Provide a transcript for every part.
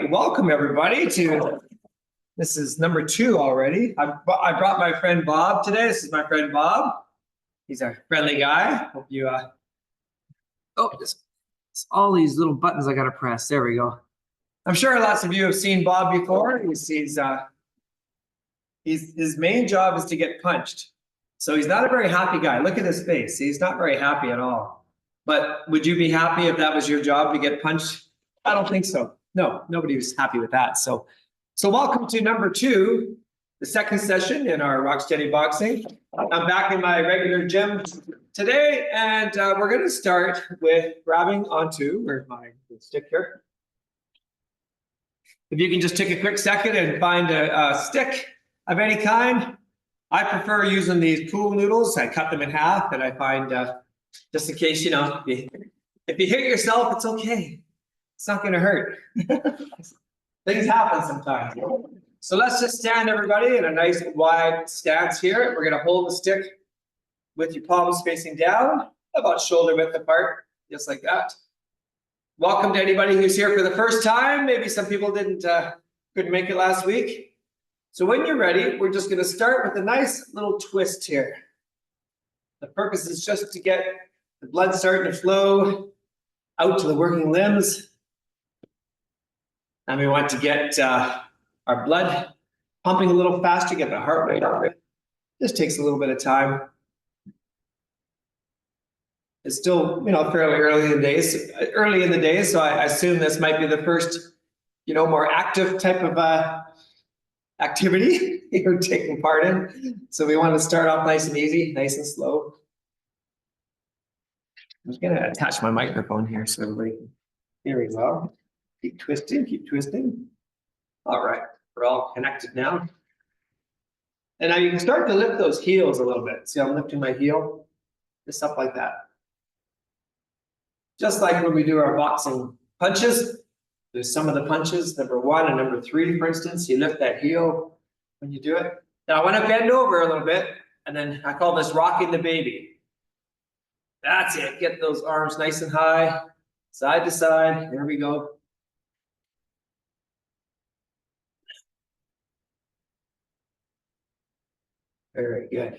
right, welcome everybody to, this is number 2 already. I brought my friend Bob today. This is my friend Bob. He's a friendly guy. Hope you, it's all these little buttons I gotta press. There we go. I'm sure lots of you have seen Bob before. His main job is to get punched. So he's not a very happy guy. Look at his face. He's not very happy at all. But would you be happy if that was your job to get punched? I don't think so. No, nobody was happy with that. So welcome to number 2, the second session in our Rocksteady Boxing. I'm back in my regular gym today, and we're going to start with grabbing onto, where's my stick here? If you can just take a quick second and find a stick of any kind. I prefer using these pool noodles. I cut them in half, and I find, just in case, if you hit yourself, it's okay. It's not going to hurt. Things happen sometimes. So let's just stand, everybody, in a nice wide stance here. We're going to hold the stick with your palms facing down, about shoulder width apart, just like that. Welcome to anybody who's here for the first time. Maybe some people couldn't make it last week. So when you're ready, we're just going to start with a nice little twist here. The purpose is just to get the blood starting to flow out to the working limbs. And we want to get our blood pumping a little faster, get the heart rate up. This takes a little bit of time. It's still, fairly early in the day, so I assume this might be the first, more active type of activity you're taking part in. So we want to start off nice and easy, nice and slow. I'm just going to attach my microphone here so everybody can hear me well. Keep twisting, keep twisting. All right, we're all connected now. And now you can start to lift those heels a little bit. See, I'm lifting my heel, just up like that. Just like when we do our boxing punches, there's some of the punches, number 1 and number 3, for instance, you lift that heel when you do it. Now I want to bend over a little bit, and then I call this rocking the baby. That's it, get those arms nice and high, side to side, there we go. Very good.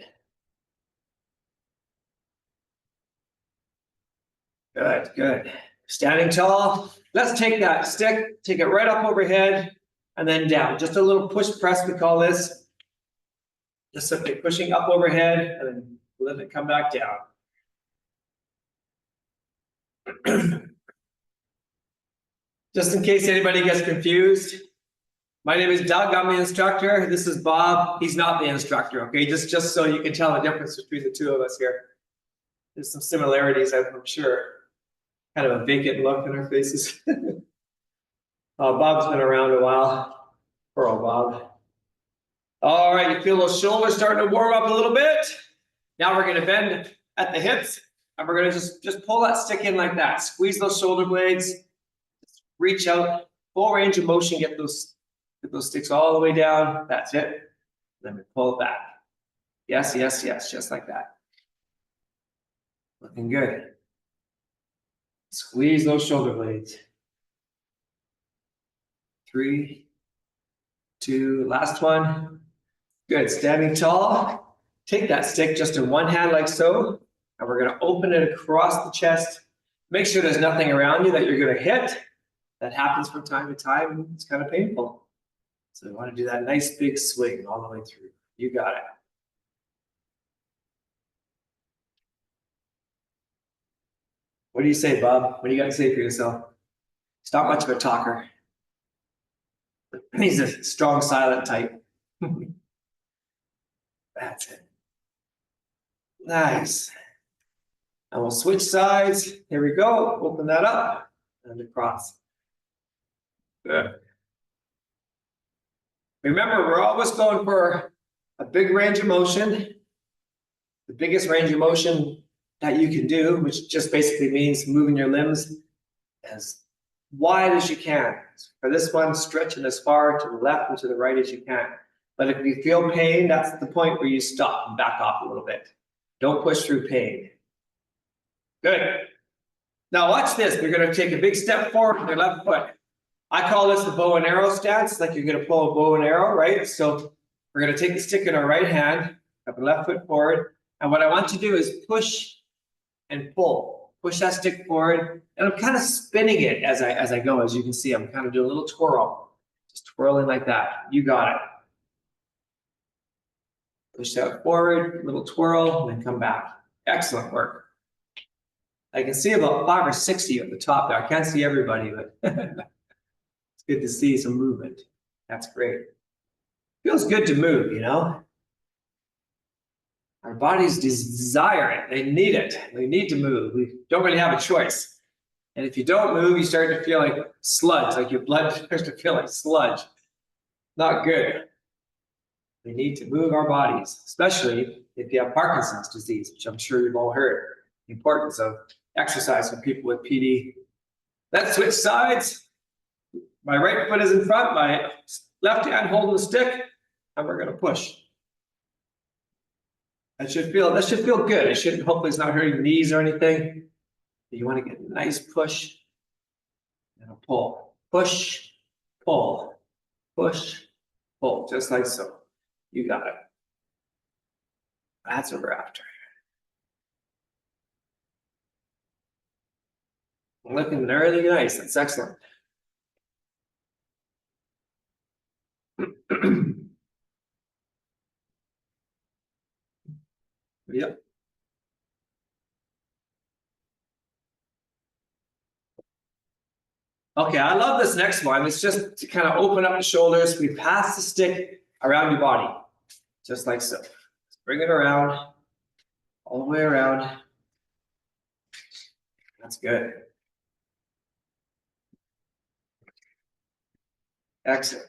Good, good. Standing tall. Let's take that stick, take it right up overhead and then down. Just a little push press, we call this. Just simply pushing up overhead and then let it come back down. Just in case anybody gets confused, my name is Doug, I'm the instructor. This is Bob, he's not the instructor, okay? Just so you can tell the difference between the two of us here. There's some similarities, I'm sure. Kind of a vacant look in our faces. Bob's been around a while. Poor old Bob. All right, you feel those shoulders starting to warm up a little bit. Now we're going to bend at the hips, and we're going to just pull that stick in like that. Squeeze those shoulder blades. Just reach out, full range of motion. Get those sticks all the way down. That's it. Then we pull it back. Yes, yes, yes, just like that. Looking good. Squeeze those shoulder blades. 3, 2, last one. Good, standing tall. Take that stick just in one hand like so, and we're gonna open it across the chest. Make sure there's nothing around you that you're gonna hit. That happens from time to time, and it's kind of painful. So we wanna do that nice big swing all the way through. You got it. What do you say, Bob? What do you got to say for yourself? He's not much of a talker. He's a strong, silent type. That's it. Nice. And we'll switch sides. Here we go. Open that up and across. Good. Remember, we're always going for a big range of motion. The biggest range of motion that you can do, which just basically means moving your limbs as wide as you can. For this one, stretching as far to the left and to the right as you can. But if you feel pain, that's the point where you stop and back off a little bit. Don't push through pain. Good. Now watch this. We're going to take a big step forward with your left foot. I call this the bow and arrow stance, like you're gonna pull a bow and arrow, right? So we're gonna take the stick in our right hand, have the left foot forward, and what I want to do is push and pull. Push that stick forward, and I'm kind of spinning it as I go. As you can see, I'm kind of doing a little twirl, just twirling like that. You got it. Push that forward, little twirl, and then come back. Excellent work. I can see about 5 or 60 at the top there. I can't see everybody, but it's good to see some movement. That's great. Feels good to move, you know? Our bodies desire it. They need it. They need to move. We don't really have a choice. And if you don't move, you start to feel like sludge, like your blood starts to feel like sludge. Not good. We need to move our bodies, especially if you have Parkinson's disease, which I'm sure you've all heard. The importance of exercise for people with PD. Let's switch sides. My right foot is in front, my left hand holding the stick, and we're going to push. That should feel good. It should, hopefully it's not hurting your knees or anything. You want to get a nice push and a pull. Push, pull, push, pull, just like so. You got it. That's what we're after. Looking really nice. That's excellent. Yep. Okay, I love this next one. It's just to kind of open up the shoulders. We pass the stick around your body, just like so. Bring it around, all the way around. That's good. Excellent.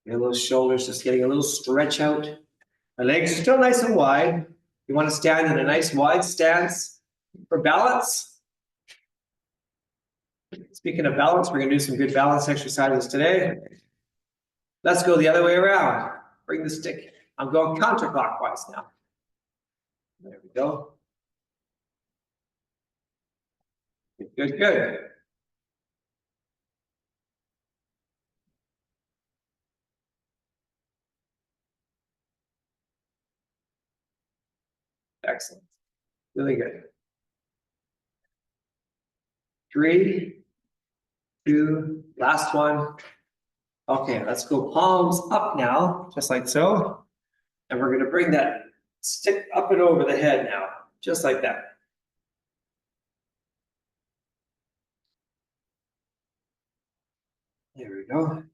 Feel those shoulders just getting a little stretch out. My legs are still nice and wide. You want to stand in a nice wide stance for balance. Speaking of balance, we're going to do some good balance exercises today. Let's go the other way around. Bring the stick. I'm going counterclockwise now. There we go. Good, good. Excellent. Really good. 3, 2, last one. Okay, let's go palms up now, just like so. And we're going to bring that stick up and over the head now, just like that. There we go.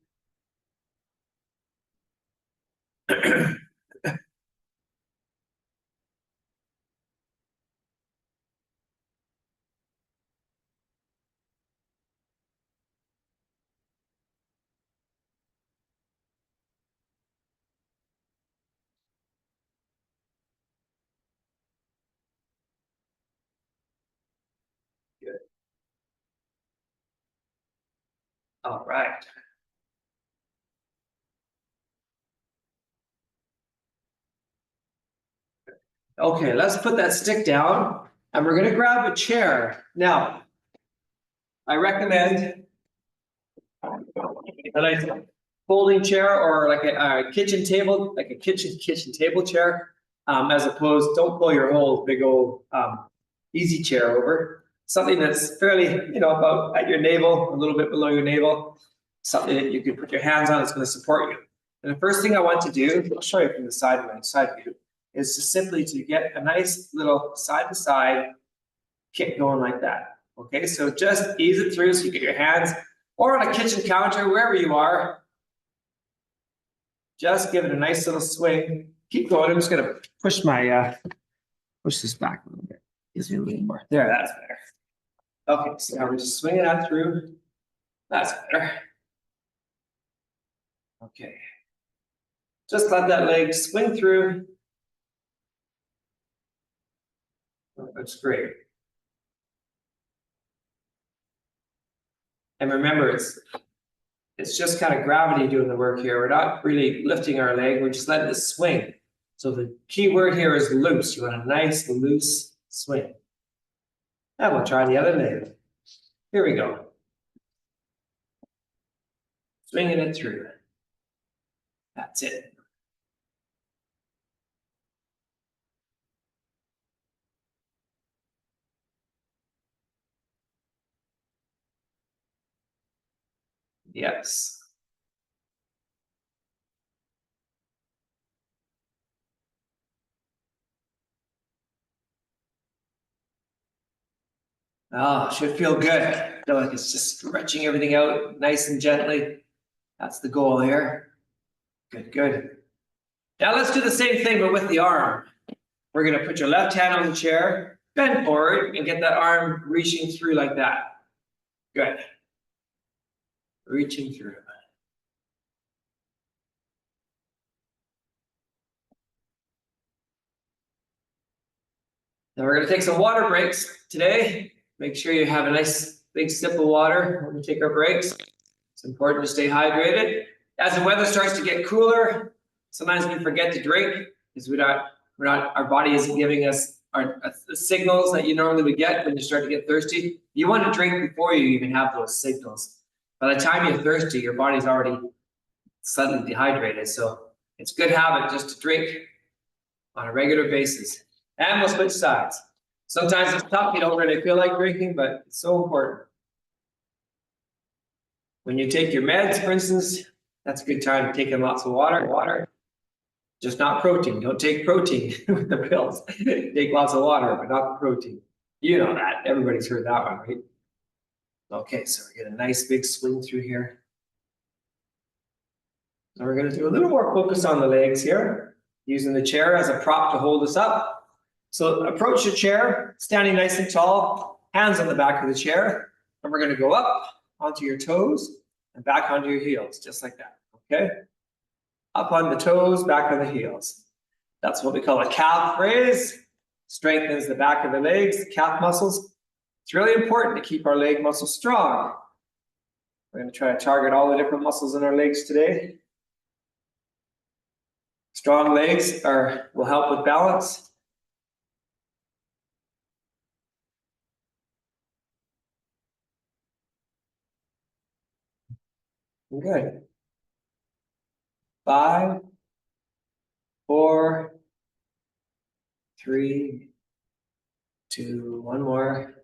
Good. All right. Okay, let's put that stick down and we're going to grab a chair. Now, I recommend a nice folding chair or like a kitchen table, like a kitchen table chair, as opposed, don't pull your whole big old easy chair over. Something that's fairly, you know, about at your navel, a little bit below your navel. Something that you can put your hands on that's going to support you. And the first thing I want to do, I'll show you from the side view, is to simply to get a nice little side to side kick going like that. Okay, so just ease it through so you get your hands or on a kitchen counter, wherever you are. Just give it a nice little swing. Keep going. I'm just gonna push my push this back a little bit. Gives me a little more. There, that's better. Okay, so now we're just swinging that through. That's better. Okay. Just let that leg swing through. That's great. And remember, it's just kind of gravity doing the work here. We're not really lifting our leg, we're just letting it swing. So the key word here is loose. You want a nice loose swing. And we'll try the other leg. Here we go. Swinging it through. That's it. Yes. Oh, should feel good. Feel like it's just stretching everything out nice and gently. That's the goal here. Good, good. Now let's do the same thing, but with the arm. We're gonna put your left hand on the chair, bend forward, and get that arm reaching through like that. Good. Reaching through. Now we're gonna take some water breaks today. Make sure you have a nice big sip of water when we take our breaks. It's important to stay hydrated. As the weather starts to get cooler, sometimes we forget to drink because our body isn't giving us the signals that you normally would get when you start to get thirsty. You want to drink before you even have those signals. By the time you're thirsty, your body's already slightly dehydrated. So it's a good habit just to drink on a regular basis. And we'll switch sides. Sometimes it's tough, you don't really feel like drinking, but it's so important. When you take your meds, for instance, that's a good time to take in lots of water. Just not protein. Don't take protein with the pills. Take lots of water, but not the protein. You know that. Everybody's heard that one, right? Okay, so we get a nice big swing through here. So we're going to do a little more focus on the legs here, using the chair as a prop to hold us up. So approach your chair, standing nice and tall, hands on the back of the chair, and we're going to go up onto your toes and back onto your heels, just like that, okay? Up on the toes, back on the heels. That's what we call a calf raise. Strengthens the back of the legs, the calf muscles. It's really important to keep our leg muscles strong. We're going to try to target all the different muscles in our legs today. Strong legs will help with balance. Good. 5, 4, 3, 2, one more.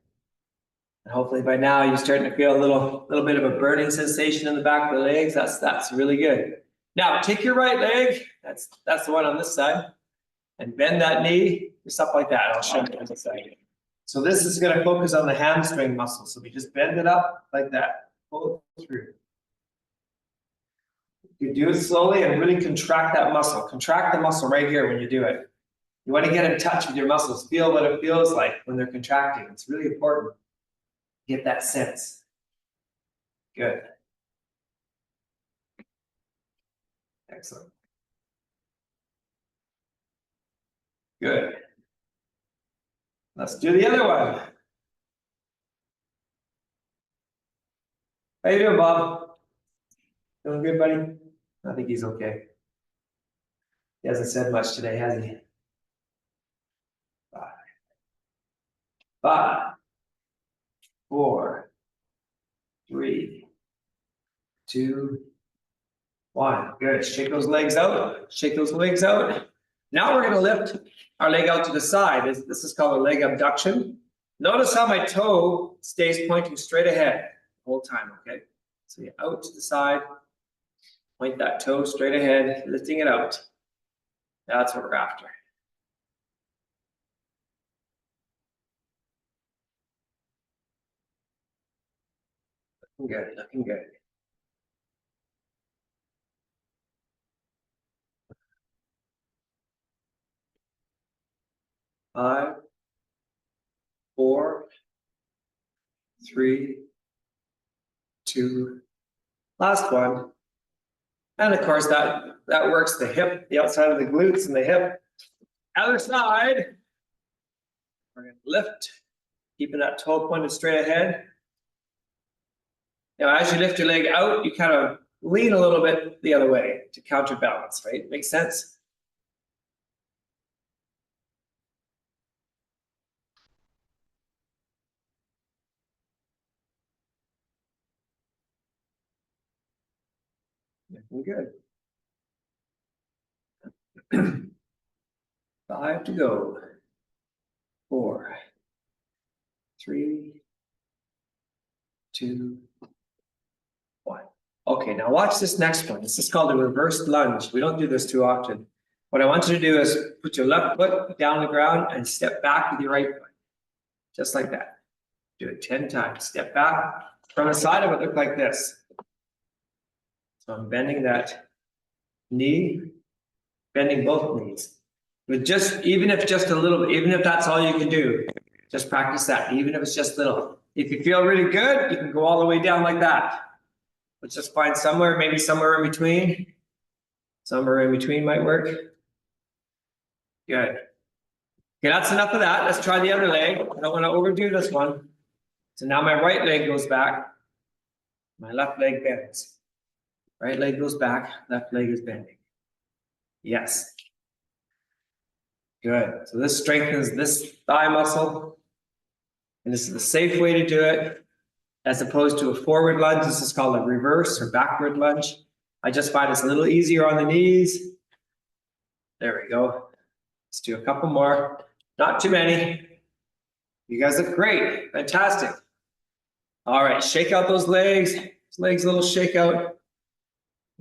And hopefully by now you're starting to feel a little bit of a burning sensation in the back of the legs. That's really good. Now take your right leg, that's the one on this side, and bend that knee just up like that. I'll show you on this side. So this is going to focus on the hamstring muscle. So we just bend it up like that. Pull it through. You do it slowly and really contract that muscle. Contract the muscle right here when you do it. You want to get in touch with your muscles. Feel what it feels like when they're contracting. It's really important. Get that sense. Good. Excellent. Good. Let's do the other one. How you doing, Bob? Feeling good, buddy? I think he's okay. He hasn't said much today, has he? 5, 5, 4, 3, 2, 1. Good. Shake those legs out. Shake those legs out. Now we're going to lift our leg out to the side. This is called a leg abduction. Notice how my toe stays pointing straight ahead the whole time, okay? So you're out to the side, point that toe straight ahead, lifting it out. That's what we're after. Looking good, looking good. 5, 4, 3, 2, last one. And of course that works the hip, the outside of the glutes and the hip. Other side. We're going to lift, keeping that toe pointed straight ahead. Now, as you lift your leg out, you kind of lean a little bit the other way to counterbalance, right? Makes sense? Good. 5 to go. 4, 3, 2, 1. Okay, now watch this next one. This is called a reverse lunge. We don't do this too often. What I want you to do is put your left foot down the ground and step back with your right foot. Just like that. Do it 10 times. Step back. From the side of it, look like this. So I'm bending that knee, bending both knees. With just, even if just a little, even if that's all you can do, just practice that, even if it's just little. If you feel really good, you can go all the way down like that. Let's just find somewhere, maybe somewhere in between. Somewhere in between might work. Good. Okay, that's enough of that. Let's try the other leg. I don't want to overdo this one. So now my right leg goes back. My left leg bends. Right leg goes back, left leg is bending. Yes. Good. So this strengthens this thigh muscle. And this is the safe way to do it. As opposed to a forward lunge, this is called a reverse or backward lunge. I just find it's a little easier on the knees. There we go. Let's do a couple more. Not too many. You guys look great. Fantastic. All right, shake out those legs. Legs a little shake out.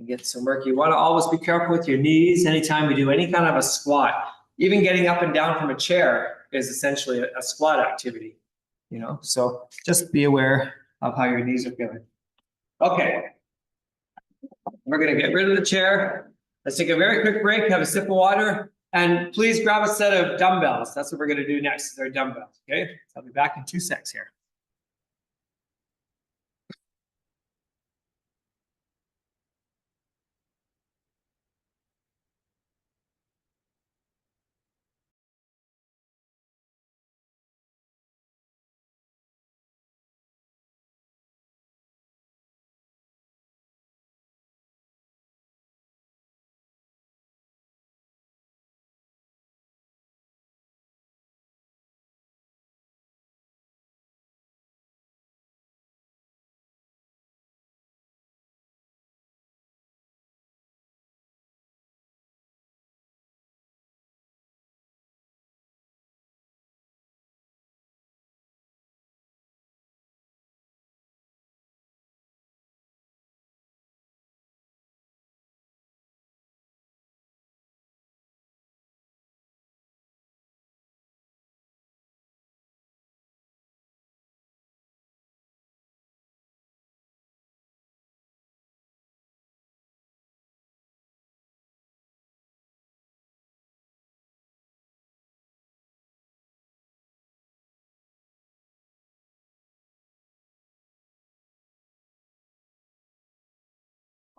Get some work. You want to always be careful with your knees anytime we do any kind of a squat. Even getting up and down from a chair is essentially a squat activity, you know, so just be aware of how your knees are feeling. Okay. We're going to get rid of the chair. Let's take a very quick break, have a sip of water, and please grab a set of dumbbells. That's what we're going to do next, is our dumbbells. Okay. So I'll be back in 2 secs here.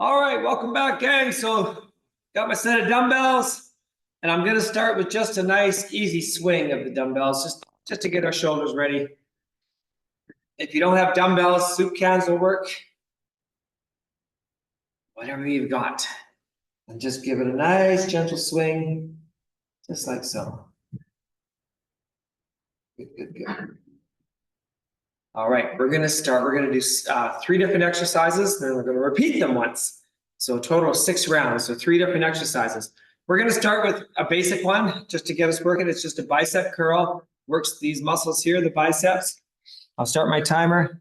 All right, welcome back, gang. So got my set of dumbbells, and I'm gonna start with just a nice, easy swing of the dumbbells, just to get our shoulders ready. If you don't have dumbbells, soup cans will work. Whatever you've got. And just give it a nice, gentle swing, just like so. Good, good, good. All right, we're gonna start. We're gonna do 3 different exercises, then we're gonna repeat them once. So a total of 6 rounds, so 3 different exercises. We're gonna start with a basic one, just to get us working. It's just a bicep curl, works these muscles here, the biceps. I'll start my timer.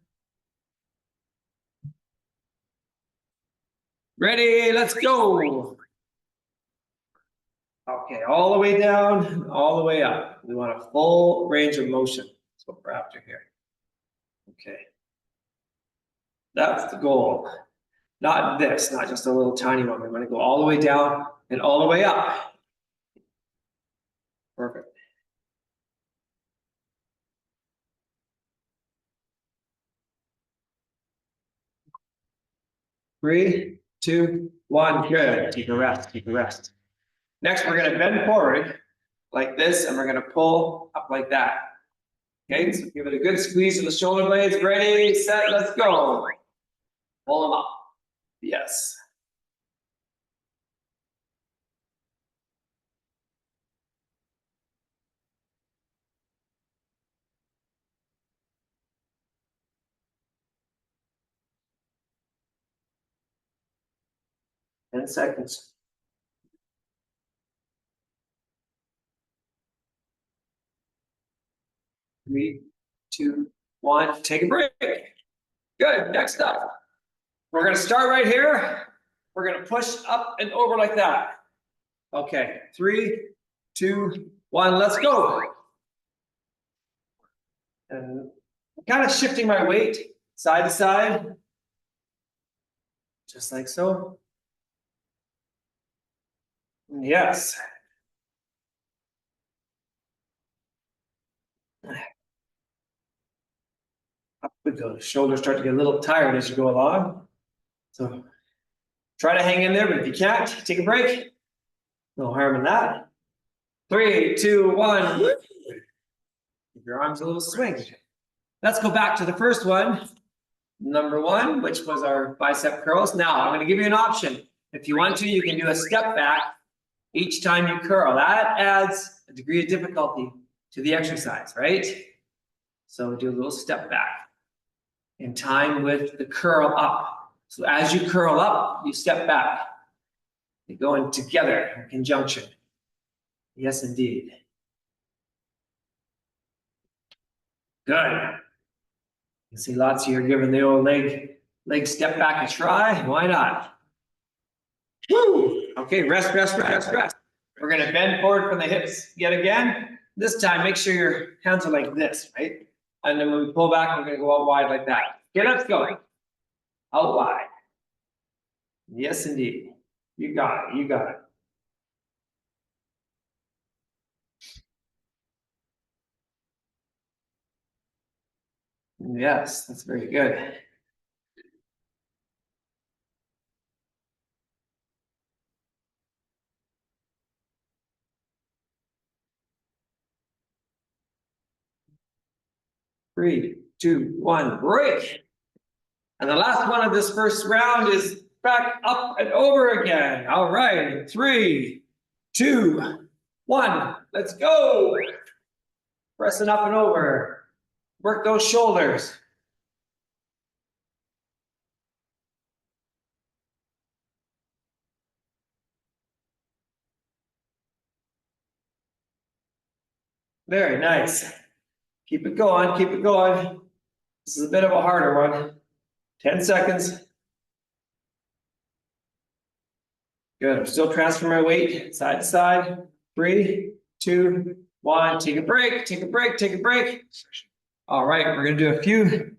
Ready, let's go. Okay, all the way down, all the way up. We want a full range of motion. That's what we're after here. Okay. That's the goal. Not this, not just a little tiny one. We're going to go all the way down and all the way up. Perfect. Three, two, one. Good. Take a rest. Take a rest. Next, we're going to bend forward like this, and we're going to pull up like that. Okay, so give it a good squeeze of the shoulder blades. Ready, set, let's go. Pull them up. Yes. 10 seconds. 3, 2, 1, take a break. Good, next up. We're gonna start right here. We're gonna push up and over like that. Okay, 3, 2, 1, let's go. And I'm kind of shifting my weight side to side. Just like so. Yes. Up we go. Shoulders start to get a little tired as you go along. So try to hang in there, but if you can't, take a break. No harm in that. 3, 2, 1. Give your arms a little swing. Let's go back to the first one. Number 1, which was our bicep curls. Now I'm going to give you an option. If you want to, you can do a step back each time you curl. That adds a degree of difficulty to the exercise, right? So do a little step back in time with the curl up. So as you curl up, you step back. They go in together in conjunction. Yes, indeed. Good. You see lots of you are giving the old leg step back a try. Why not? Woo! Okay, rest. We're gonna bend forward from the hips yet again. This time, make sure your hands are like this, right? And then when we pull back, we're gonna go out wide like that. Okay, let's go. Out wide. Yes, indeed. You got it. Yes, that's very good. Three, 2, 1, break. And the last one of this first round is back up and over again. All right, 3, 2, 1, let's go. Pressing up and over. Work those shoulders. Very nice. Keep it going, keep it going. This is a bit of a harder one. 10 seconds. Good, I'm still transferring my weight side to side. 3, 2, 1, take a break. All right, we're gonna do a few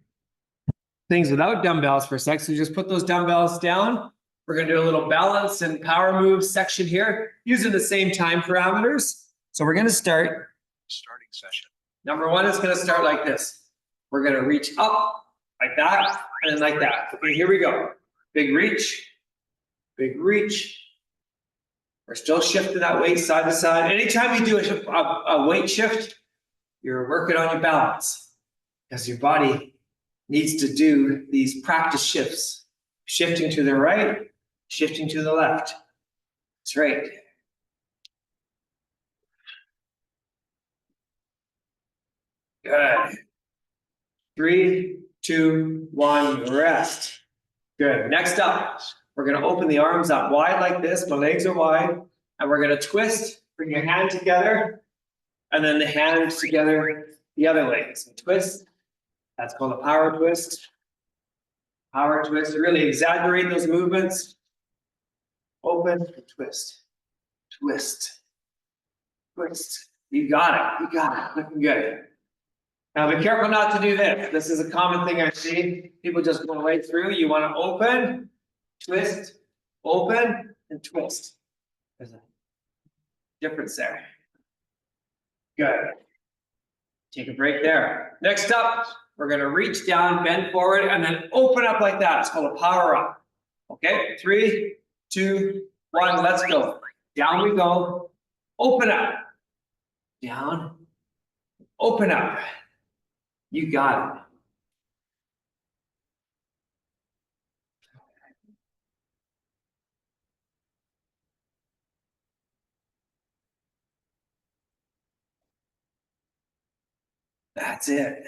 things without dumbbells for a sec. So just put those dumbbells down. We're gonna do a little balance and power move section here, using the same time parameters. So we're gonna start. Starting session. Number 1 is gonna start like this. We're gonna reach up like that and then like that. Okay, here we go. Big reach. We're still shifting that weight side to side. Anytime you do a weight shift, you're working on your balance because your body needs to do these practice shifts. Shifting to the right, shifting to the left. That's right. Good. 3, 2, 1, rest. Good. Next up, we're going to open the arms up wide like this. My legs are wide. And we're going to twist. Bring your hand together. And then the hands together the other leg. So twist. That's called a power twist. Power twist. Really exaggerate those movements. Open and twist. Twist. Twist. You got it. Looking good. Now be careful not to do this. This is a common thing I see. People just go right through. You want to open, twist, open, and twist. There's a difference there. Good. Take a break there. Next up, we're going to reach down, bend forward, and then open up like that. It's called a power up. Okay, 3, 2, 1, let's go. Down we go. Open up. Down. Open up. You got it. That's it.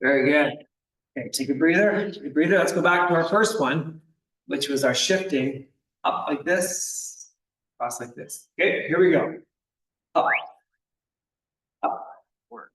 Very good. Okay, take a breather, take a breather. Let's go back to our first one, which was our shifting up like this, across like this. Okay, here we go. Up, up, work.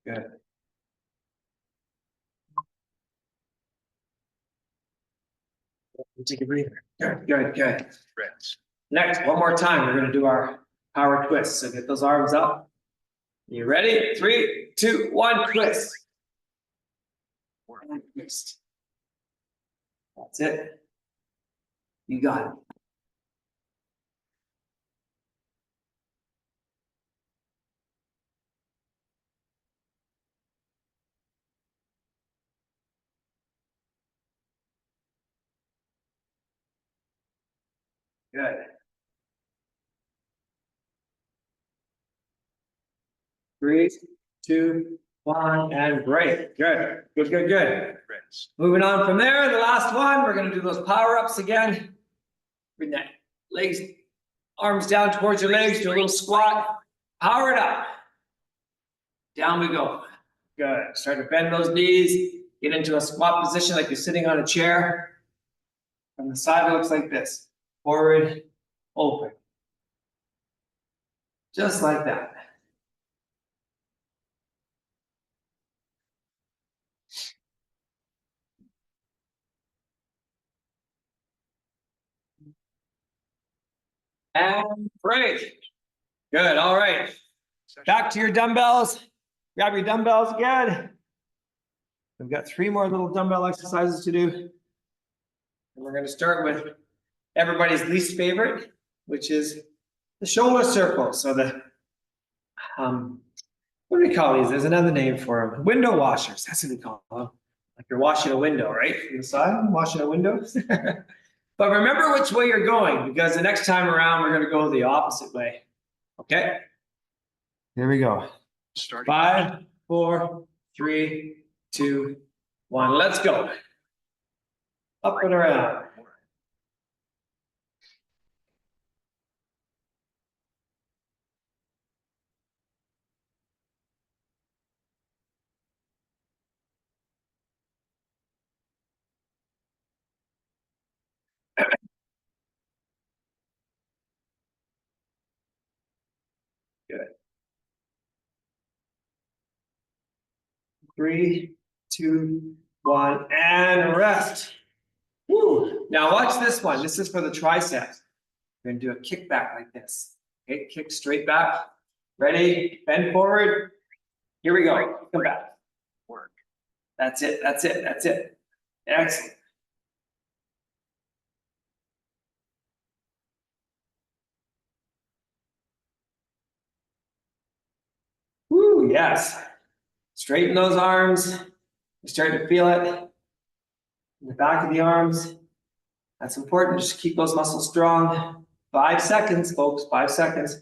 Good. Take a breather. Good, good, good. Next, one more time, we're gonna do our power twist. So get those arms up. You ready? 3, 2, 1, twist. And twist. That's it. You got it. Good. Three, two, one, and break. Good, good, good, good. Moving on from there, the last one, we're gonna do those power ups again. Bring that legs, arms down towards your legs, do a little squat. Power it up. Down we go. Good. Start to bend those knees. Get into a squat position like you're sitting on a chair. From the side, it looks like this. Forward, open. Just like that. And break. Good, all right. Back to your dumbbells. Grab your dumbbells again. We've got 3 more little dumbbell exercises to do. And we're gonna start with everybody's least favorite, which is the shoulder circle. So the, what do we call these? There's another name for them. Window washers, that's what we call them. Like you're washing a window, right? From the side, washing a window. But remember which way you're going, because the next time around, we're gonna go the opposite way. Okay? Here we go. 5, 4, 3, 2, 1. Let's go. Up and around. Good. 3, 2, 1, and rest. Woo. Now watch this one. This is for the triceps. We're gonna do a kick back like this. Okay, kick straight back. Ready? Bend forward. Here we go. Come back. Work. That's it. That's it. That's it. Excellent. Woo, yes. Straighten those arms. You're starting to feel it in the back of the arms. That's important. Just keep those muscles strong. 5 seconds, folks. 5 seconds.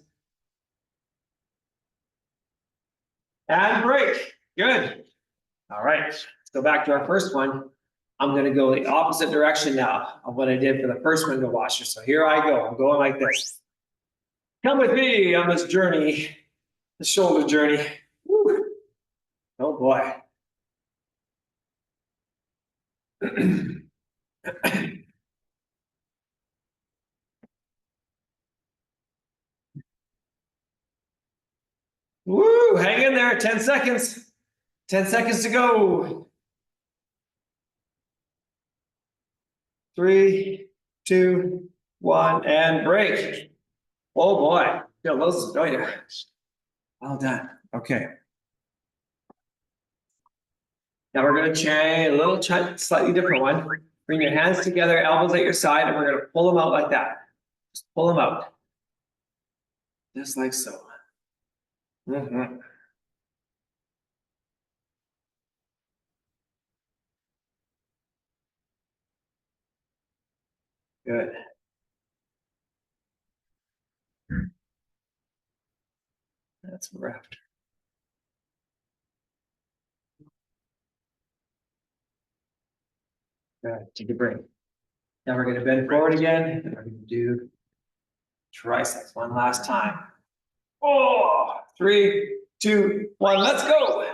And break. Good. All right. Let's go back to our first one. I'm going to go the opposite direction now of what I did for the first window washer. So here I go. I'm going like this. Come with me on this journey, the shoulder journey. Woo. Oh boy. Woo, hang in there, 10 seconds. 10 seconds to go. 3, 2, 1, and break. Oh boy, feel those, oh yeah. Well done, okay. Now we're gonna try a little slightly different one. Bring your hands together, elbows at your side, and we're gonna pull them out like that. Just pull them out. Just like so. Mhm. Good. That's what we're after. Good, take a break. Now we're gonna bend forward again, and we're gonna do triceps one last time. Oh, 3, 2, 1, let's go.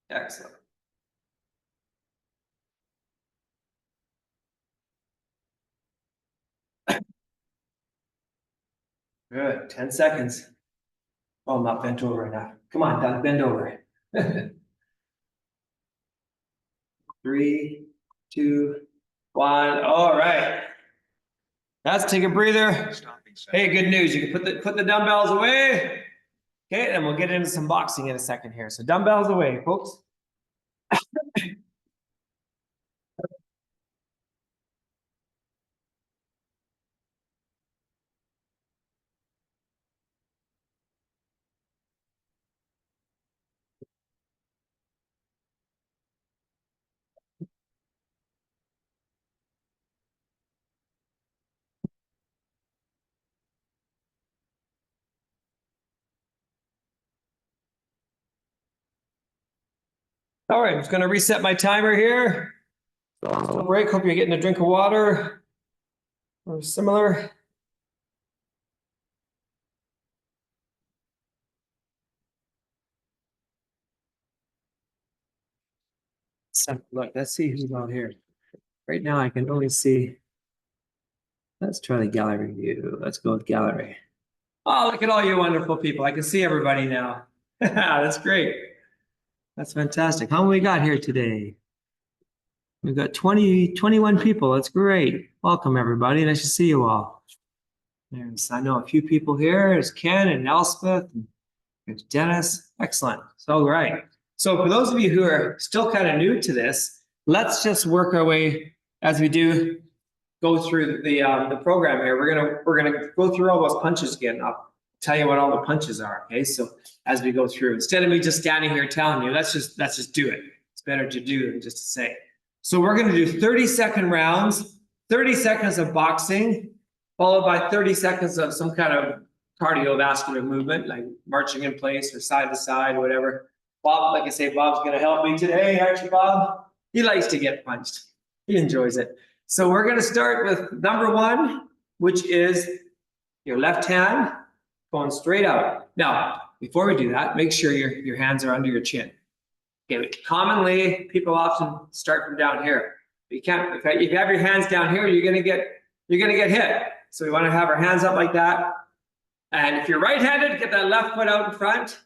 Excellent. Good, 10 seconds. Oh, I'm not bent over right now. Come on, Doug, bend over. 3, 2, 1. All right. Let's take a breather. Hey, good news. You can put the dumbbells away. Okay, and we'll get into some boxing in a second here. So dumbbells away, folks. All right, I'm just gonna reset my timer here. Break, hope you're getting a drink of water or similar. So, look, let's see who's out here. Right now I can only see. Let's try the gallery view. Let's go with gallery. Oh, look at all you wonderful people. I can see everybody now. That's great. That's fantastic. How many we got here today? We've got 21 people. That's great. Welcome, everybody. Nice to see you all. I know a few people here. There's Ken and Elspeth. And there's Dennis. Excellent. So, right. So for those of you who are still kind of new to this, let's just work our way as we do go through the program here. We're gonna go through all those punches again. I'll tell you what all the punches are. Okay. So as we go through, instead of me just standing here telling you, let's just do it. It's better to do than just to say. So we're going to do 30-second rounds, 30 seconds of boxing, followed by 30 seconds of some kind of cardiovascular movement, like marching in place or side to side, or whatever. Bob, like I say, Bob's going to help me today, aren't you, Bob? He likes to get punched. He enjoys it. So we're going to start with number 1, which is your left hand going straight out. Now, before we do that, make sure your hands are under your chin. Okay, commonly, people often start from down here. You can't, if you have your hands down here, you're gonna get hit. So we want to have our hands up like that. And if you're right-handed, get that left foot out in front.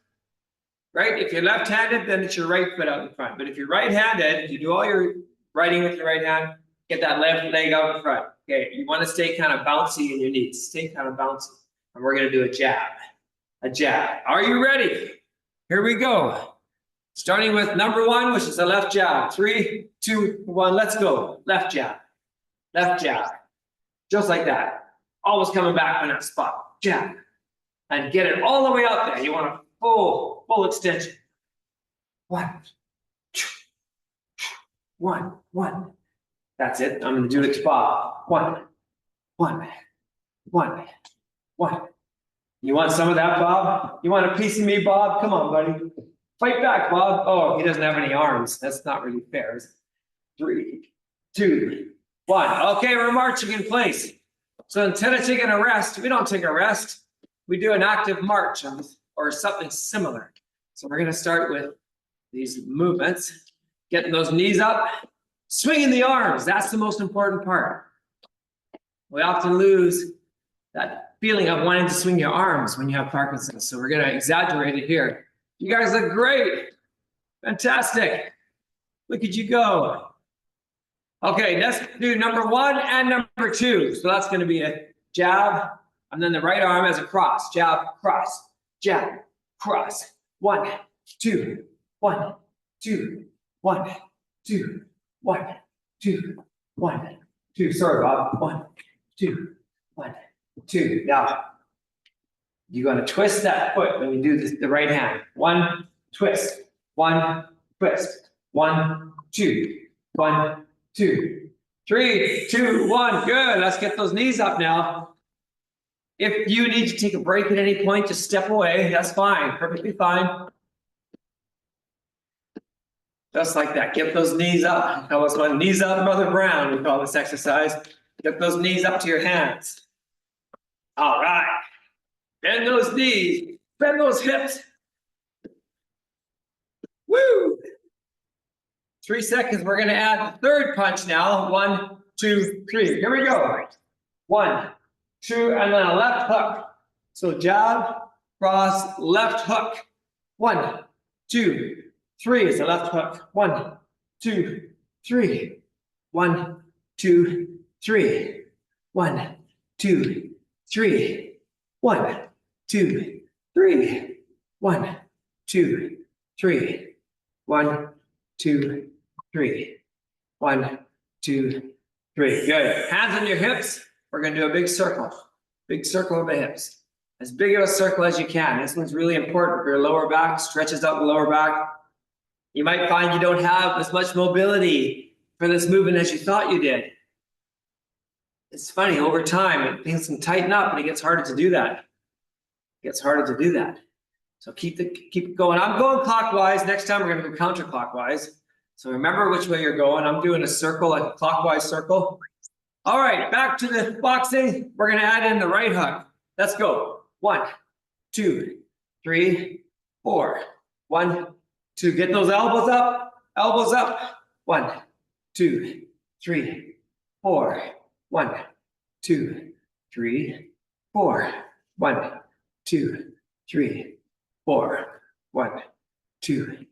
Right? If you're left-handed, then it's your right foot out in front. But if you're right-handed, you do all your writing with your right hand, get that left leg out in front. Okay, you want to stay kind of bouncy in your knees. Stay kind of bouncy. And we're gonna do a jab. A jab. Are you ready? Here we go. Starting with number 1, which is a left jab. 3, 2, 1, let's go. Left jab. Left jab. Just like that. Always coming back on that spot. Jab. And get it all the way out there. You want a full extension. 1, 2, 1, 1. That's it. I'm going to do it to Bob. 1, 1, 1, 1. You want some of that, Bob? You want a piece of me, Bob? Come on, buddy. Fight back, Bob. Oh, he doesn't have any arms. That's not really fair. 3, 2, 1. Okay, we're marching in place. So instead of taking a rest, we don't take a rest. We do an active march or something similar. So we're going to start with these movements, getting those knees up, swinging the arms. That's the most important part. We often lose that feeling of wanting to swing your arms when you have Parkinson's. So we're going to exaggerate it here. You guys look great. Fantastic. Look at you go. Okay, let's do number 1 and number 2. So that's going to be a jab, and then the right arm as a cross. Jab, cross, jab, cross. 1, 2, 1, 2, 1, 2, 1, 2, 1, 2. Sorry, Bob. 1, 2, 1, 2. Now, you're going to twist that foot when you do the right hand. 1, twist. 1, twist. 1, 2. 1, 2. 3, 2, 1. Good. Let's get those knees up now. If you need to take a break at any point, just step away. That's fine. Perfectly fine. Just like that. Get those knees up. That was one. Knees up, Mother Brown. We call this exercise. Get those knees up to your hands. All right. Bend those knees. Bend those hips. Woo! 3 seconds. We're going to add the third punch now. 1, 2, 3. Here we go. 1, 2, and then a left hook. So jab, cross, left hook. 1, 2, 3 is the left hook. 1, 2, 3. 1, 2, 3. 1, 2, 3. 1, 2, 3. 1, 2, 3. 1, 2, 3. 1, 2, 3. Good. Hands on your hips. We're going to do a big circle. Big circle of the hips. As big of a circle as you can. This one's really important for your lower back. Stretches out the lower back. You might find you don't have as much mobility for this movement as you thought you did. It's funny, over time, things can tighten up and it gets harder to do that. It gets harder to do that. So keep it going. I'm going clockwise. Next time we're going to go counterclockwise. So remember which way you're going. I'm doing a circle, like a clockwise circle. All right, back to the boxing. We're going to add in the right hook. Let's go. 1, 2, 3, 4. 1, 2. Get those elbows up. Elbows up. 1, 2, 3, 4. 1, 2, 3, 4. 1, 2, 3, 4. 1, 2,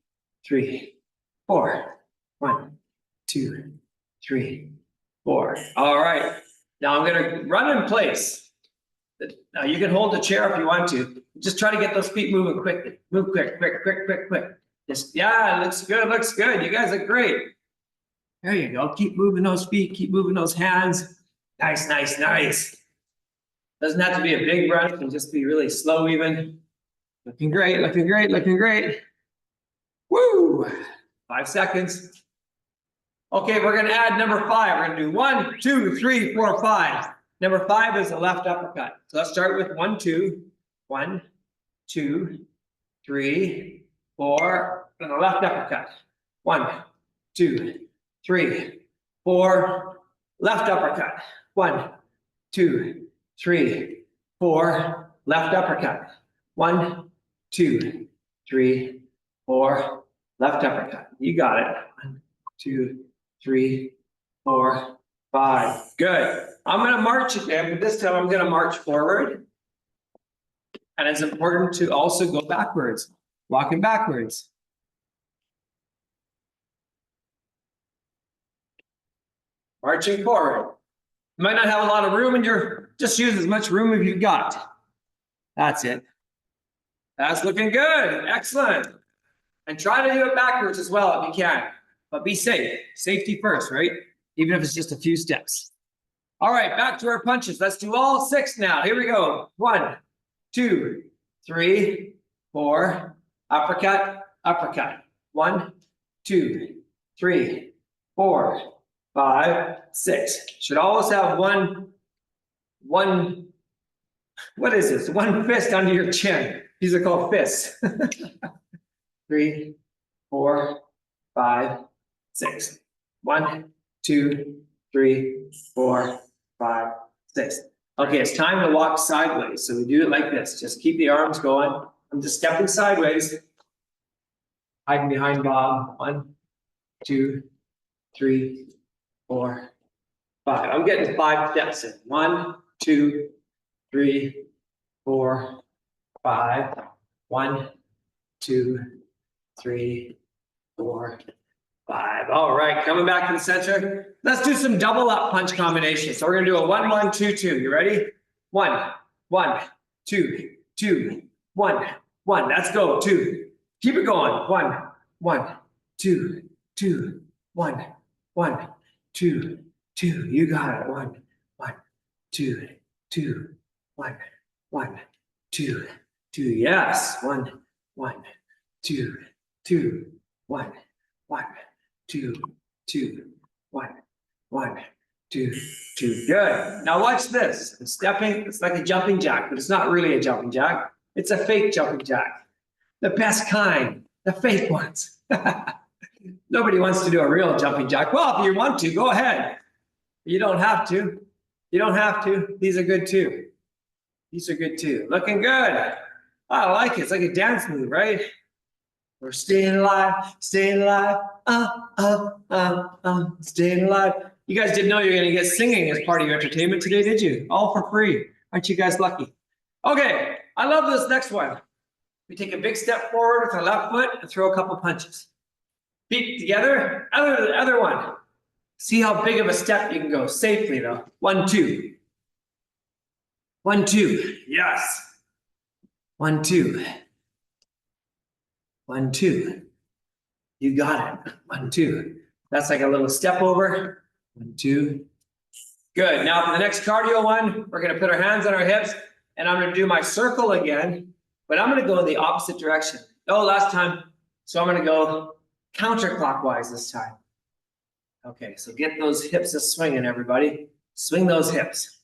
3, 4. 1, 2, 3, 4. All right. Now I'm going to run in place. Now you can hold the chair if you want to. Just try to get those feet moving quickly. Move quick, quick, quick, quick, quick. Just, yeah, it looks good. Looks good. You guys are great. There you go. Keep moving those feet. Keep moving those hands. Nice, nice, nice. Doesn't have to be a big run. It can just be really slow even. Looking great, looking great, looking great. Woo! 5 seconds. Okay, we're gonna add number 5. We're gonna do 1, 2, 3, 4, 5. Number 5 is a left uppercut. So let's start with 1, 2. 1, 2, 3, 4, and a left uppercut. 1, 2, 3, 4, left uppercut. 1, 2, 3, 4, left uppercut. 1, 2, 3, 4, left uppercut. You got it. 1, 2, 3, 4, 5. Good. I'm going to march again, but this time I'm going to march forward. And it's important to also go backwards, walking backwards. Marching forward. You might not have a lot of room, and you're just use as much room as you've got. That's it. That's looking good. Excellent. And try to do it backwards as well if you can. But be safe. Safety first, right? Even if it's just a few steps. All right, back to our punches. Let's do all 6 now. Here we go. 1, 2, 3, 4. Uppercut, uppercut. 1, 2, 3, 4, 5, 6. Should always have one, what is this? One fist under your chin. These are called fists. 3, 4, 5, 6. 1, 2, 3, 4, 5, 6. Okay, it's time to walk sideways. So we do it like this. Just keep the arms going. I'm just stepping sideways. Hiding behind Bob. 1, 2, 3, 4, 5. I'm getting 5 steps in. 1, 2, 3, 4, 5. 1, 2, 3, 4, 5. All right, coming back to the center. Let's do some double up punch combinations. So we're gonna do a 1, 1, 2, 2. You ready? 1, 1, 2, 2, 1, 1. Let's go. 2. Keep it going. 1, 1, 2, 2, 1, 1, 2, 2. You got it. 1, 1, 2, 2, 1, 1, 2, 2. Yes. 1, 1, 2, 2, 1, 1, 2, 2, 1, 1, 2, 2. Good. Now watch this. I'm stepping. It's like a jumping jack, but it's not really a jumping jack. It's a fake jumping jack. The best kind. The fake ones. Nobody wants to do a real jumping jack. Well, if you want to, go ahead. You don't have to. You don't have to. These are good too. These are good too. Looking good. I like it. It's like a dance move, right? We're staying alive, staying alive. Staying alive. You guys didn't know you're going to get singing as part of your entertainment today, did you? All for free. Aren't you guys lucky? Okay, I love this next one. We take a big step forward with our left foot and throw a couple punches. Feet together, other one. See how big of a step you can go safely though. 1, 2. 1, 2. Yes. 1, 2. 1, 2. You got it. 1, 2. That's like a little step over. 1, 2. Good. Now for the next cardio one, we're going to put our hands on our hips and I'm going to do my circle again, but I'm going to go in the opposite direction. Oh, last time. So I'm going to go counterclockwise this time. Okay, so get those hips a swinging, everybody. Swing those hips.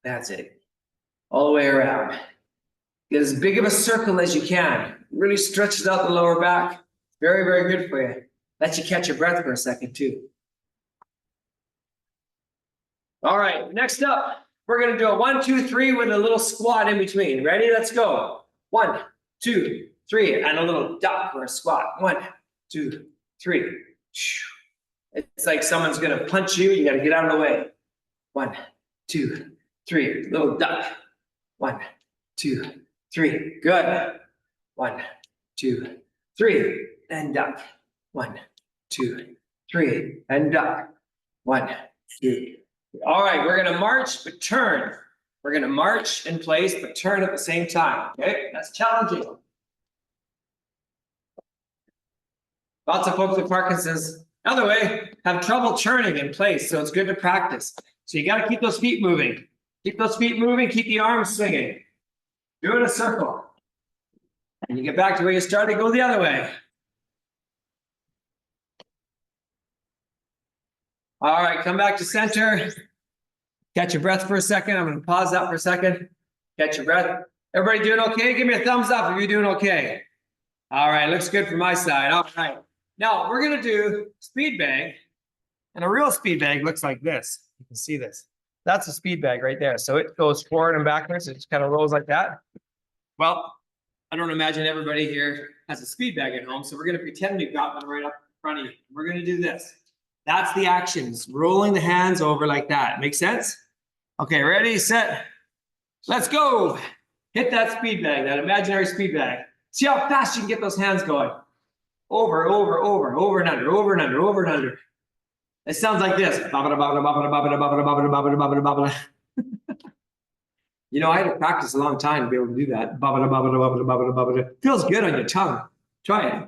That's it. All the way around. Get as big of a circle as you can. Really stretches out the lower back. Very, very good for you. Let you catch your breath for a second too. All right, next up, we're going to do a 1, 2, 3 with a little squat in between. Ready? Let's go. 1, 2, 3, and a little duck or a squat. 1, 2, 3. It's like someone's going to punch you. You got to get out of the way. 1, 2, 3. Little duck. 1, 2, 3. Good. 1, 2, 3. And duck. 1, 2, 3. And duck. 1, 2. All right, we're going to march but turn. We're going to march in place but turn at the same time. Okay, that's challenging. Lots of folks with Parkinson's, other way, have trouble turning in place, so it's good to practice. So you got to keep those feet moving. Keep those feet moving, keep the arms swinging. Do it in a circle. And you get back to where you started, go the other way. All right, come back to center. Catch your breath for a second. I'm going to pause that for a second. Catch your breath. Everybody doing okay? Give me a thumbs up if you're doing okay. All right, looks good from my side. All right. Now we're going to do speed bag. And a real speed bag looks like this. You can see this. That's a speed bag right there. So it goes forward and backwards. It just kind of rolls like that. Well, I don't imagine everybody here has a speed bag at home. So we're going to pretend we've got one right up in front of you. We're going to do this. That's the actions. Rolling the hands over like that. Make sense? Okay, ready, set. Let's go. Hit that speed bag, that imaginary speed bag. See how fast you can get those hands going. Over, over, over, over and under, over and under, over and under. It sounds like this. You know, I had to practice a long time to be able to do that. Feels good on your tongue. Try it.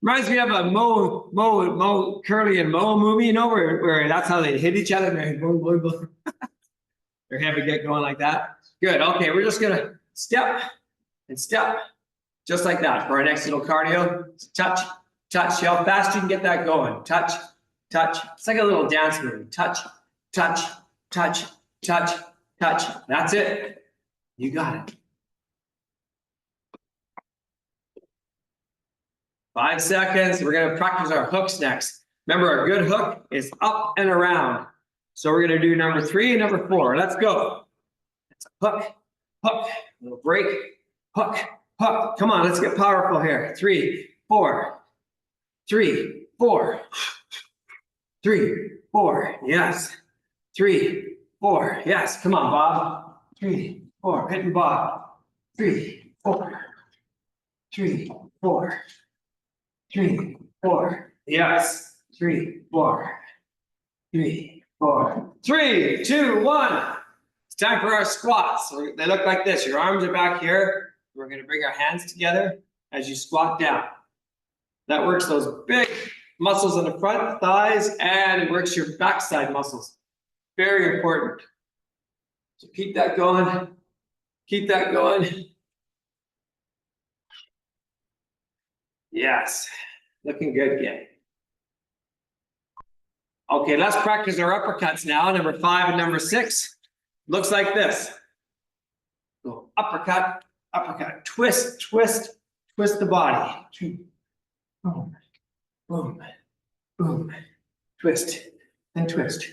Reminds me of a Mo Curly and Mo movie, you know, where that's how they hit each other. Their head would get going like that. Good. Okay, we're just gonna step and step, just like that for our next little cardio. Touch, touch. See how fast you can get that going. Touch, touch. It's like a little dance move. Touch, touch, touch, touch, touch. That's it. You got it. 5 seconds. We're going to practice our hooks next. Remember, a good hook is up and around. So we're going to do number 3 and number 4. Let's go. It's a hook, hook, little break, hook, hook. Come on, let's get powerful here. 3, 4, 3, 4, 3, 4. Yes. 3, 4. Yes. Come on, Bob. 3, 4. Hitting Bob. 3, 4. 3, 4. 3, 4. Yes. 3, 4. 3, 4. 3, 2, 1. It's time for our squats. So they look like this. Your arms are back here. We're going to bring our hands together as you squat down. That works those big muscles in the front, thighs, and it works your backside muscles. Very important. So keep that going. Keep that going. Yes. Looking good, gang. Okay, let's practice our uppercuts now. Number 5 and number 6. Looks like this. Go uppercut, uppercut, twist, twist, twist the body. Boom, boom, boom, twist, and twist,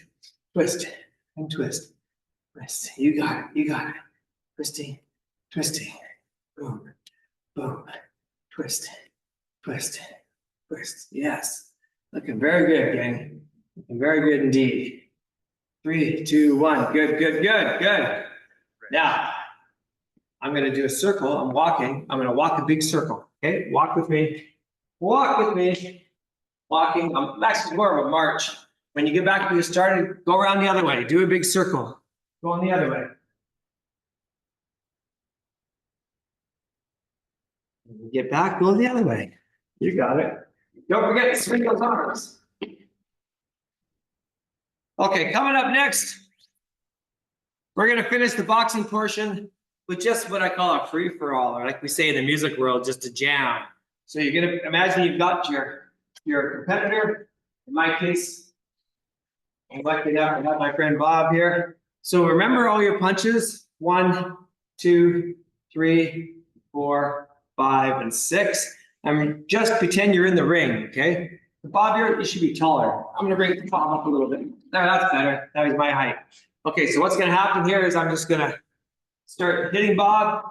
twist, and twist, twist. You got it, you got it. Twisting, twisting, boom, boom, twist, twist, twist. Yes, looking very good, gang. Looking very good indeed. 3, 2, 1. Good, good, good, good. Now, I'm going to do a circle. I'm walking. I'm going to walk a big circle. Okay, walk with me. Walk with me. Walking. I'm actually more of a march. When you get back to where you started, go around the other way. Do a big circle. Go on the other way. Get back, go the other way. You got it. Don't forget to swing those arms. Okay, coming up next, we're going to finish the boxing portion with just what I call a free-for-all, or like we say in the music world, just a jam. So you're going to imagine you've got your competitor. In my case, I'm lucky enough to have my friend Bob here. So remember all your punches. 1, 2, 3, 4, 5, and 6. And just pretend you're in the ring, okay? Bob, you should be taller. I'm going to bring Bob up a little bit. There, that's better. That is my height. Okay, so what's going to happen here is I'm just going to start hitting Bob.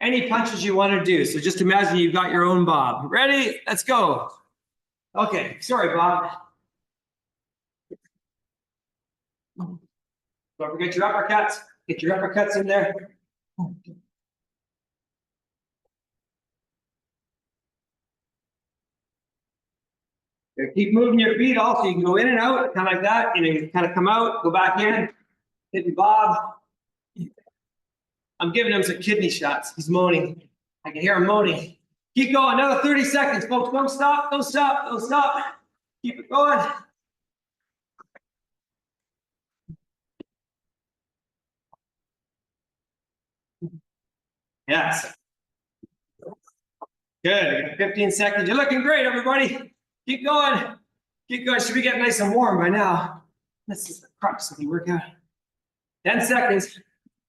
Any punches you want to do. So just imagine you've got your own Bob. Ready? Let's go. Okay, sorry, Bob. Don't forget your uppercuts. Get your uppercuts in there. Keep moving your feet also. You can go in and out, kind of like that. You kind of come out, go back in, hit Bob. I'm giving him some kidney shots. He's moaning. I can hear him moaning. Keep going. Another 30 seconds, folks. Don't stop. Don't stop. Don't stop. Keep it going. Yes. Good. 15 seconds. You're looking great, everybody. Keep going. Keep going. Should we get nice and warm by now? This is the crux of the workout. 10 seconds.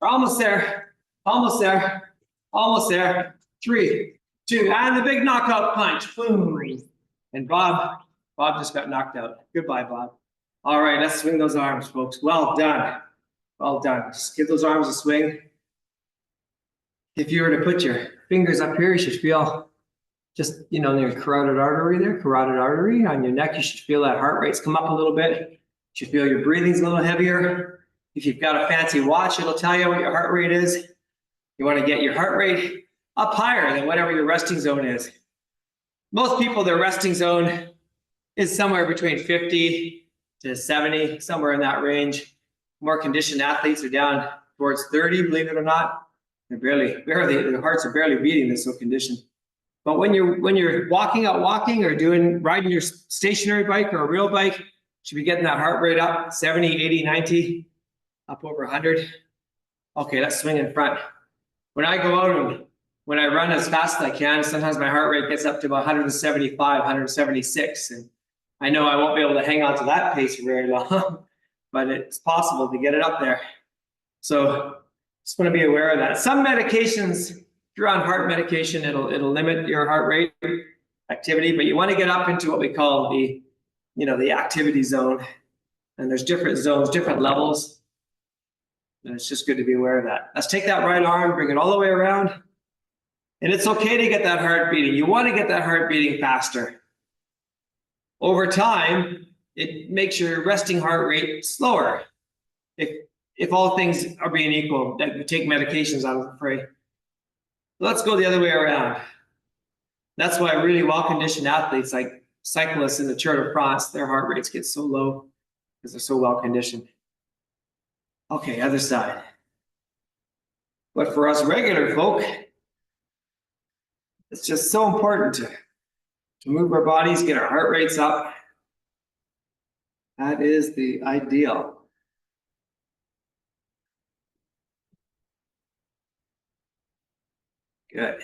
We're almost there. Almost there. Almost there. 3, 2, and the big knockout punch. Boom. And Bob just got knocked out. Goodbye, Bob. All right, let's swing those arms, folks. Well done. Well done. Just give those arms a swing. If you were to put your fingers up here, you should feel just, near carotid artery there, carotid artery on your neck. You should feel that heart rate's come up a little bit. You should feel your breathing's a little heavier. If you've got a fancy watch, it'll tell you what your heart rate is. You want to get your heart rate up higher than whatever your resting zone is. Most people, their resting zone is somewhere between 50 to 70, somewhere in that range. More conditioned athletes are down towards 30, believe it or not. They're barely, their hearts are barely beating, they're so conditioned. But when you're walking or riding your stationary bike or a real bike, you should be getting that heart rate up 70, 80, 90, up over 100. Okay, let's swing in front. When I go out and when I run as fast as I can, sometimes my heart rate gets up to about 175, 176. And I know I won't be able to hang on to that pace for very long, but it's possible to get it up there. So just want to be aware of that. Some medications, if you're on heart medication, it'll limit your heart rate activity, but you want to get up into what we call the activity zone. And there's different zones, different levels. And it's just good to be aware of that. Let's take that right arm, bring it all the way around. And it's okay to get that heart beating. You want to get that heart beating faster. Over time, it makes your resting heart rate slower. If all things are being equal, that you take medications, I'm afraid. Let's go the other way around. That's why really well-conditioned athletes like cyclists in the Tour de France, their heart rates get so low because they're so well-conditioned. Okay, other side. But for us regular folk, it's just so important to move our bodies, get our heart rates up. That is the ideal. Good.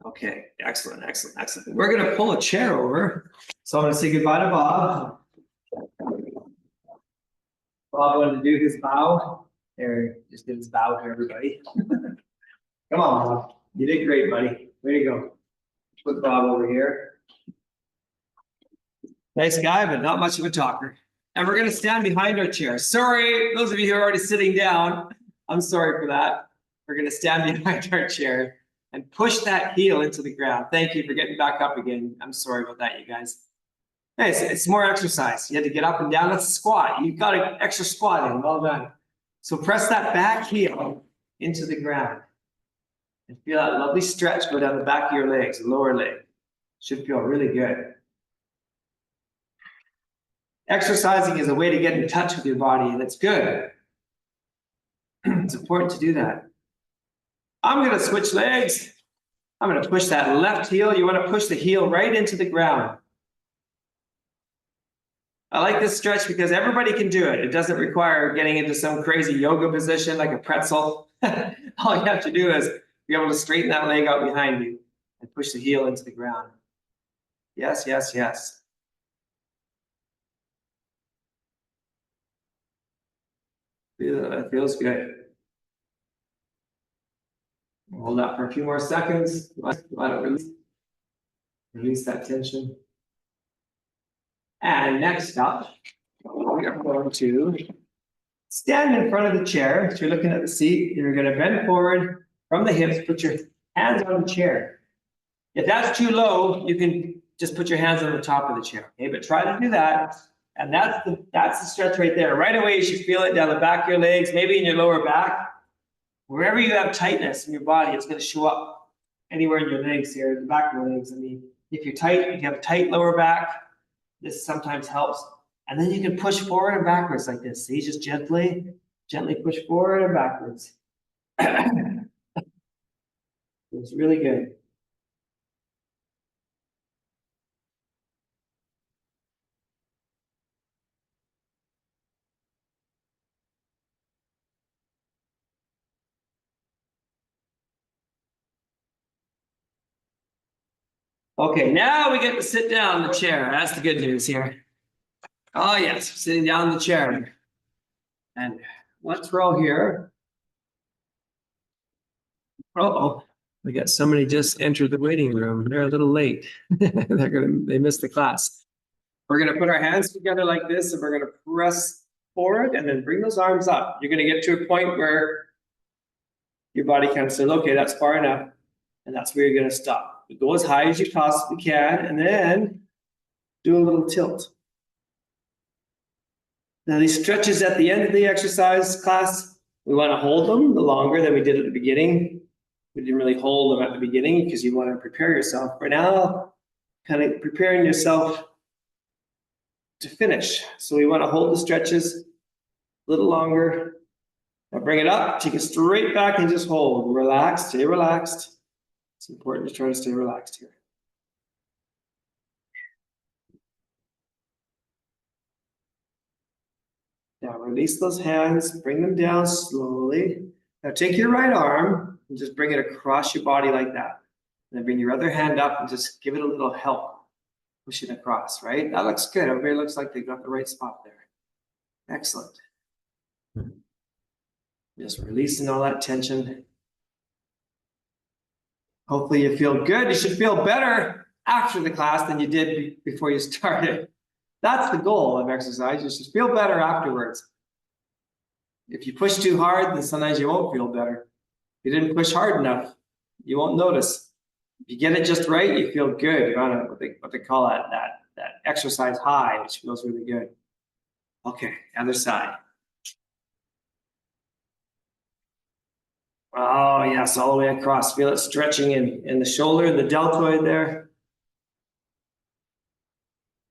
Okay, excellent, excellent, excellent. We're gonna pull a chair over. So I'm gonna say goodbye to Bob. Bob wanted to do his bow. There, just did his bow to everybody. Come on, Bob. You did great, buddy. Way to go. Put Bob over here. Nice guy, but not much of a talker. And we're gonna stand behind our chair. Sorry, those of you who are already sitting down, I'm sorry for that. We're gonna stand behind our chair and push that heel into the ground. Thank you for getting back up again. I'm sorry about that, you guys. Hey, it's more exercise. You had to get up and down. Let's squat. You've got an extra squat in. Well done. So press that back heel into the ground. And feel that lovely stretch go down the back of your legs, the lower leg. Should feel really good. Exercising is a way to get in touch with your body, and it's good. It's important to do that. I'm going to switch legs. I'm going to push that left heel. You want to push the heel right into the ground. I like this stretch because everybody can do it. It doesn't require getting into some crazy yoga position like a pretzel. All you have to do is be able to straighten that leg out behind you and push the heel into the ground. Yes, yes, yes. It feels good. Hold that for a few more seconds. Let it release that tension. And next up, we are going to stand in front of the chair. So you're looking at the seat. You're going to bend forward from the hips. Put your hands on the chair. If that's too low, you can just put your hands on the top of the chair. Okay, but try to do that. And that's the stretch right there. Right away, you should feel it down the back of your legs, maybe in your lower back. Wherever you have tightness in your body, it's going to show up anywhere in your legs here, the back of your legs. I mean, if you're tight, if you have a tight lower back, this sometimes helps. And then you can push forward and backwards like this. See, just gently push forward and backwards. It's really good. Okay, now we get to sit down in the chair. That's the good news here. Oh yes, sitting down in the chair. And let's roll here. Uh-oh, we got somebody just entered the waiting room. They're a little late. They missed the class. We're gonna put our hands together like this and we're gonna press forward and then bring those arms up. You're gonna get to a point where your body kind of says, okay, that's far enough. And that's where you're gonna stop. You go as high as you possibly can and then do a little tilt. Now these stretches at the end of the exercise class, we want to hold them the longer than we did at the beginning. We didn't really hold them at the beginning because you want to prepare yourself. For now, kind of preparing yourself to finish. So we want to hold the stretches a little longer. Now bring it up, take it straight back and just hold. Relax, stay relaxed. It's important to try to stay relaxed here. Now release those hands, bring them down slowly. Now take your right arm and just bring it across your body like that. And then bring your other hand up and just give it a little help. Push it across, right? That looks good. Everybody looks like they got the right spot there. Excellent. Just releasing all that tension. Hopefully you feel good. You should feel better after the class than you did before you started. That's the goal of exercise. You should feel better afterwards. If you push too hard, then sometimes you won't feel better. If you didn't push hard enough, you won't notice. If you get it just right, you feel good. You're on what they call that exercise high, which feels really good. Okay, other side. Oh yes, all the way across. Feel it stretching in the shoulder and the deltoid there.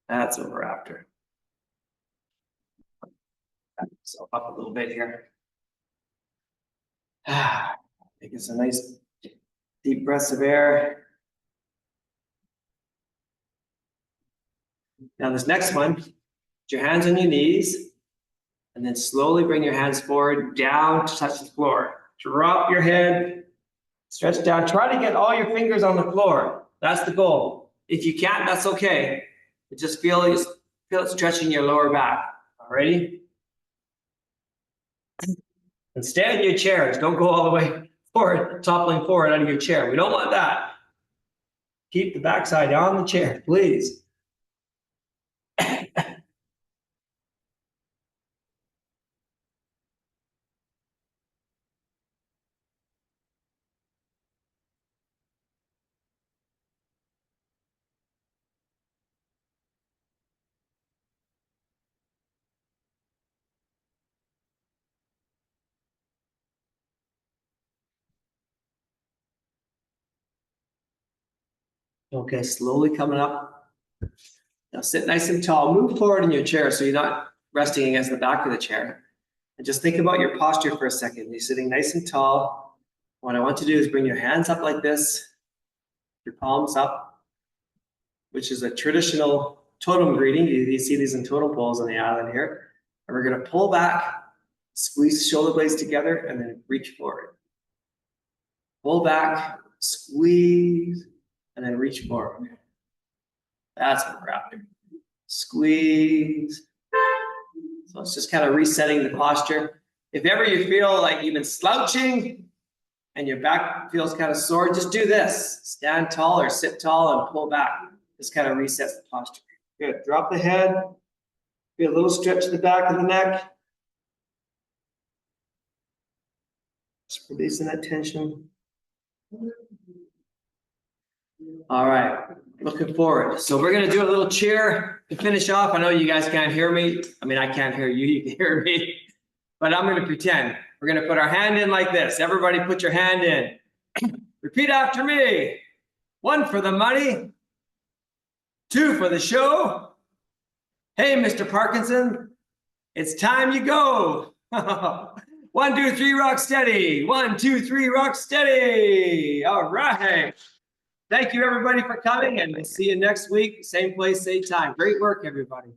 That's what we're after. So up a little bit here. Take some nice deep breaths of air. Now this next one, put your hands on your knees and then slowly bring your hands forward down to touch the floor. Drop your head Stretch down. Try to get all your fingers on the floor. That's the goal. If you can't, that's okay. But just feel it stretching your lower back. Alrighty? And stay in your chairs. Don't go all the way forward, toppling forward out of your chair. We don't want that. Keep the backside on the chair, please. Okay, slowly coming up. Now sit nice and tall. Move forward in your chair so you're not resting against the back of the chair. And just think about your posture for a second. You're sitting nice and tall. What I want to do is bring your hands up like this, your palms up, which is a traditional totem greeting. You see these in totem poles on the island here. And we're going to pull back, squeeze the shoulder blades together, and then reach forward. Pull back, squeeze, and then reach forward. That's what we're after. Squeeze. So it's just kind of resetting the posture. If ever you feel like you've been slouching and your back feels kind of sore, just do this. Stand tall or sit tall and pull back. This kind of resets the posture. Good. Drop the head. Feel a little stretch in the back of the neck. Just releasing that tension. All right, looking forward. So we're gonna do a little cheer to finish off. I know you guys can't hear me. I mean, I can't hear you, you can hear me. But I'm gonna pretend. We're gonna put our hand in like this. Everybody put your hand in. Repeat after me. 1 for the money. 2 for the show. Hey, Mr. Parkinson, it's time you go. 1, 2, 3, rock steady. 1, 2, 3, rock steady. All right. Thank you, everybody, for coming, and we'll see you next week. Same place, same time. Great work, everybody.